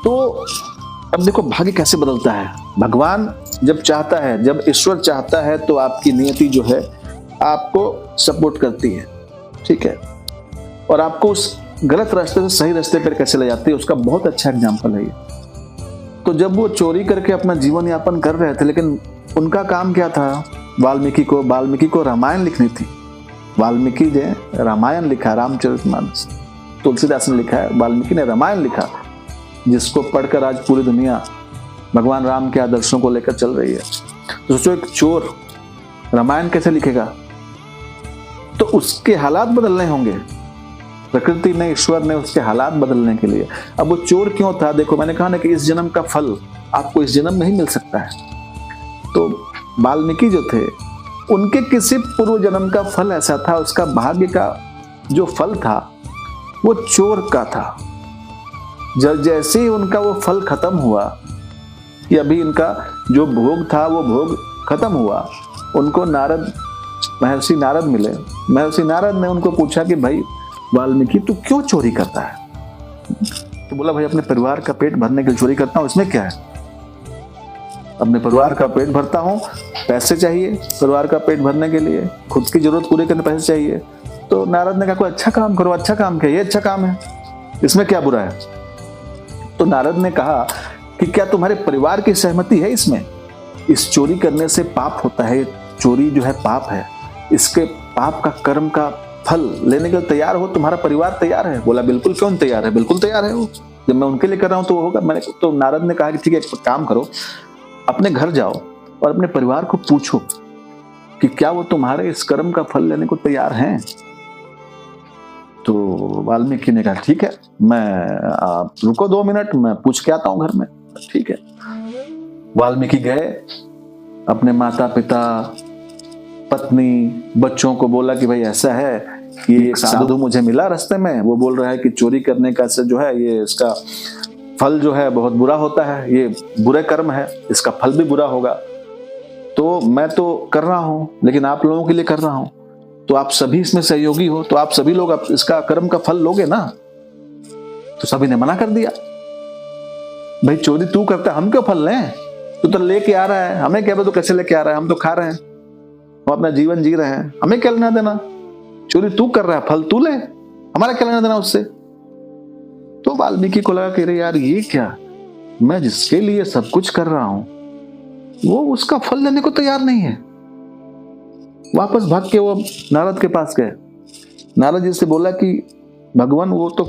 तो अब देखो भाग्य कैसे बदलता है। भगवान जब चाहता है, जब ईश्वर चाहता है तो आपकी नियति जो है आपको सपोर्ट करती है, ठीक है, और आपको उस गलत रास्ते से सही रास्ते पर कैसे ले जाती है उसका बहुत अच्छा एग्जाम्पल है ये। तो जब वो चोरी करके अपना जीवन यापन कर रहे थे, लेकिन उनका काम क्या था, वाल्मीकि को रामायण लिखनी थी। वाल्मीकि ने रामायण लिखा, रामचरितमानस। तुलसीदास ने लिखा है, वाल्मीकि ने रामायण लिखा, जिसको पढ़कर आज पूरी दुनिया भगवान राम के आदर्शों को लेकर चल रही है। तो सोचो एक चोर रामायण कैसे लिखेगा, तो उसके हालात बदलने होंगे। प्रकृति ने, ईश्वर ने उसके हालात बदलने के लिए। अब वो चोर क्यों था, देखो मैंने कहा ना कि इस जन्म का फल आपको इस जन्म में ही मिल सकता है। तो वाल्मीकि जो थे उनके किसी पूर्व जन्म का फल ऐसा था, उसका भाग्य का जो फल था वो चोर का था। जैसे ही उनका वो फल खत्म हुआ, कि अभी इनका जो भोग था वो भोग खत्म हुआ, उनको महर्षि नारद मिले। महर्षि नारद ने उनको पूछा कि भाई वाल्मीकि तू क्यों चोरी करता है? तो बोला भाई अपने परिवार का पेट भरने के लिए चोरी करता हूं, इसमें क्या है, अपने परिवार का पेट भरता हूं, पैसे चाहिए परिवार का पेट भरने के लिए, खुद की जरूरत पूरी करने पैसे चाहिए। तो नारद ने कहा कोई अच्छा काम करो। अच्छा काम क्या, ये अच्छा काम है, इसमें क्या बुरा है? तो नारद ने कहा कि क्या तुम्हारे परिवार की सहमति है इसमें? इस चोरी करने से पाप होता है, चोरी जो है पाप है, इसके पाप का कर्म का फल लेने के लिए तैयार हो, तुम्हारा परिवार तैयार है? बोला बिल्कुल, क्यों तैयार है, बिल्कुल तैयार है वो, जब मैं उनके लिए कर रहा हूं तो वो होगा। मैंने तो नारद ने कहा कि ठीक है एक काम करो, अपने घर जाओ और अपने परिवार को पूछो कि क्या वो तुम्हारे इस कर्म का फल लेने को तैयार हैं। तो वाल्मीकि ने कहा ठीक है, आप रुको 2 मिनट, मैं पूछ के आता हूं घर में। ठीक है, वाल्मीकि गए, अपने माता पिता, पत्नी, बच्चों को बोला कि भाई ऐसा है कि एक साधु मुझे मिला रास्ते में, वो बोल रहा है कि चोरी करने का से जो है ये इसका फल जो है बहुत बुरा होता है, ये बुरे कर्म है, इसका फल भी बुरा होगा। तो मैं तो कर रहा हूं, लेकिन आप लोगों के लिए कर रहा हूं, तो आप सभी इसमें सहयोगी हो, तो आप सभी लोग इसका कर्म का फल लोगे ना। तो सभी ने मना कर दिया, भाई चोरी तू करता है, हम क्यों फल लें, तू तो लेके आ रहा है, हमें क्या पता तू कैसे लेके आ रहा है, हम तो खा रहे हैं, हम अपना जीवन जी रहे हैं, हमें क्या लेना देना, चोरी तू कर रहा है, फल तू ले, हमारा क्या लेना देना उससे। तो वाल्मीकि को लगा कि अरे यार ये क्या, मैं जिसके लिए सब कुछ कर रहा हूं वो उसका फल लेने को तैयार नहीं है। वापस भाग के वो नारद के पास गए, नारद जी से बोला कि भगवान वो तो